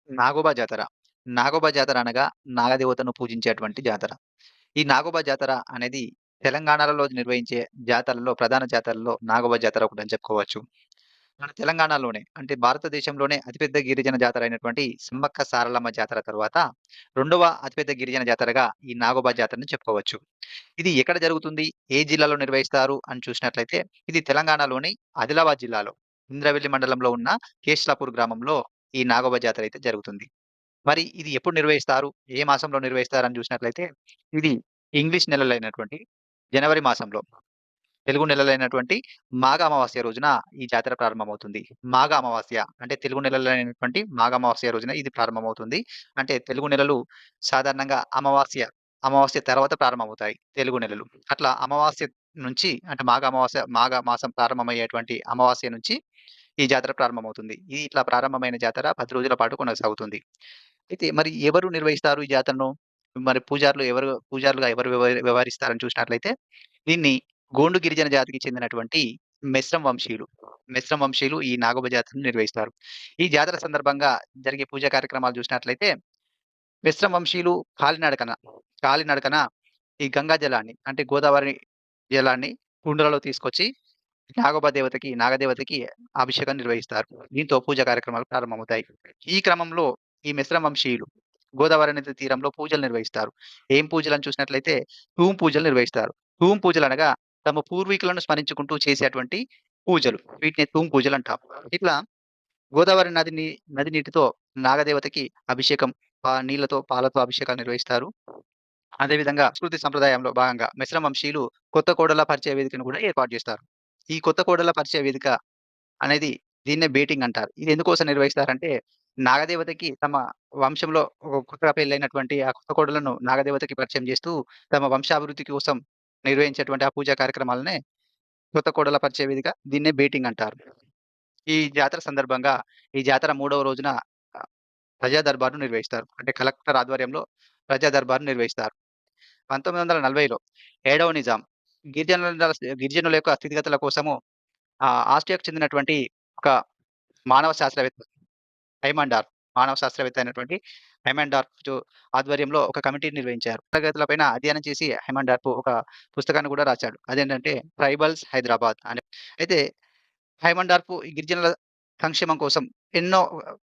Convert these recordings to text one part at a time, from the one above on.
నాగోబా జాతర. నాగోబా జాతర అనగా నాగదేవతను పూజించేటువంటి జాతర. ఈ నాగోబా జాతర అనేది తెలంగాణలో నిర్వహించే జాతరల్లో ప్రధాన జాతరల్లో నాగోబా జాతర ఒకటని చెప్పుకోవచ్చు. మన తెలంగాణలోనే అంటే భారతదేశంలోనే అతిపెద్ద గిరిజన జాతర అయినటువంటి సమ్మక్క సారలమ్మ జాతర తరువాత రెండవ అతిపెద్ద గిరిజన జాతరగా ఈ నాగోబా జాతరని చెప్పుకోవచ్చు. ఇది ఎక్కడ జరుగుతుంది? ఏ జిల్లాలో నిర్వహిస్తారు అని చూసినట్లయితే ఇది తెలంగాణలోని ఆదిలాబాద్ జిల్లాలో ఇంద్రవెల్లి మండలంలో ఉన్న కేశలాపూర్ గ్రామంలో ఈ నాగోబా జాతర అయితే జరుగుతుంది. మరి ఇది ఎప్పుడు నిర్వహిస్తారు? ఏ మాసంలో నిర్వహిస్తారని చూసినట్లయితే, ఇది ఇంగ్లీష్ నెలలైనటువంటి జనవరి మాసంలో, తెలుగు నెలలైనటువంటి మాఘ అమావాస్య రోజున ఈ జాతర ప్రారంభమవుతుంది. మాఘ అమావాస్య అంటే తెలుగు నెలలైనటువంటి మాఘ అమావాస్య రోజున ఇది ప్రారంభమవుతుంది. అంటే తెలుగు నెలలు సాధారణంగా అమావాస్య తర్వాత ప్రారంభమవుతాయి తెలుగు నెలలు. అట్లా అమావాస్య నుంచి అంటే మాఘ మాసం ప్రారంభమయ్యేటువంటి అమావాస్య నుంచి ఈ జాతర ప్రారంభమవుతుంది. ఇది ఇట్లా ప్రారంభమైన జాతర 10 రోజుల పాటు కొనసాగుతుంది. అయితే మరి ఎవరు నిర్వహిస్తారు ఈ జాతరను? మరి పూజారులుగా ఎవరు వ్యవహరిస్తారని చూసినట్లయితే, దీన్ని గోండు గిరిజన జాతికి చెందినటువంటి మెస్రం వంశీయులు. మెస్రం వంశీయులు ఈ నాగోబ జాతరను నిర్వహిస్తారు. ఈ జాతర సందర్భంగా జరిగే పూజా కార్యక్రమాలు చూసినట్లయితే, మెస్రం వంశీయులు కాలినడకన, కాలినడకన ఈ గంగా జలాన్ని అంటే గోదావరి జలాన్ని కుండలలో తీసుకొచ్చి నాగదేవతకి అభిషేకం నిర్వహిస్తారు. దీంతో పూజా కార్యక్రమాలు ప్రారంభమవుతాయి. ఈ క్రమంలో ఈ మిశ్రమ వంశీయులు గోదావరి నది తీరంలో పూజలు నిర్వహిస్తారు. ఏం పూజలని చూసినట్లయితే తూము పూజలు నిర్వహిస్తారు. తూము పూజలనగా తమ పూర్వీకులను స్మరించుకుంటూ చేసేటువంటి పూజలు. వీటిని తూము పూజలంటాం. ఇట్లా గోదావరి నది నీటితో నాగదేవతకి అభిషేకం నీళ్ళతో, పాలతో అభిషేకాలు నిర్వహిస్తారు. అదే విధంగా సంస్కృతి సంప్రదాయంలో భాగంగా మిశ్రమ వంశీయులు కొత్త కోడళ్ళ పరిచయ వేదికను కూడా ఏర్పాటు చేస్తారు. ఈ కొత్త కోడళ్ళ పరిచయ వేదిక అనేది దీన్నే బేటింగ్ అంటారు. ఇది ఎందుకోసం నిర్వహిస్తారంటే, నాగదేవతకి తమ వంశంలో కొత్తగా పెళ్లైనటువంటి ఆ కొత్త కోడళ్ళను నాగదేవతకి పరిచయం చేస్తూ, తమ వంశాభివృద్ధి కోసం నిర్వహించేటువంటి ఆ పూజా కార్యక్రమాలనే కొత్త కోడళ్ళ పరిచయ వేదిక. దీన్నే బేటింగ్ అంటారు. ఈ జాతర సందర్భంగా ఈ జాతర మూడవ రోజున ఆహ్, ప్రజా దర్బార్‌ను నిర్వహిస్తారు. అంటే కలెక్టర్ ఆధ్వర్యంలో ప్రజా దర్బార్‌ను నిర్వహిస్తారు. 1940లో ఏడవ నిజాం గిరిజనుల యొక్క స్థితిగతుల కోసము ఆస్ట్రియాకు చెందినటువంటి ఒక మానవ శాస్త్రవేత్త హైమండార్ మానవ శాస్త్రవేత్త అయినటువంటి హైమండార్ఫ్ ఆధ్వర్యంలో ఒక కమిటీని నిర్వహించారు. తరగతులపైన అధ్యయనం చేసి హైమండార్ఫ్ ఒక పుస్తకాన్ని కూడా రాశాడు. అదేంటంటే ట్రైబల్స్ హైదరాబాద్ అని. అయితే హైమండార్ఫ్ ఈ గిరిజనుల సంక్షేమం కోసం ఎన్నో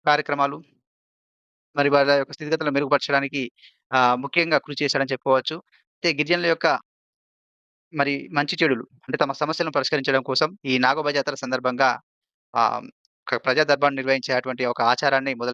కార్యక్రమాలు మరి వాళ్ళ యొక్క స్థితిగతులను మెరుగుపరచడానికి ముఖ్యంగా కృషి చేశాడని చెప్పుకోవచ్చు. అయితే గిరిజనుల యొక్క మరి మంచి చెడులు అంటే తమ సమస్యలను పరిష్కరించడం కోసం ఈ నాగోబా జాతర సందర్భంగా ఆహ్, ఒక ప్రజా దర్బార్ నిర్వహించేటువంటి ఒక ఆచారాన్ని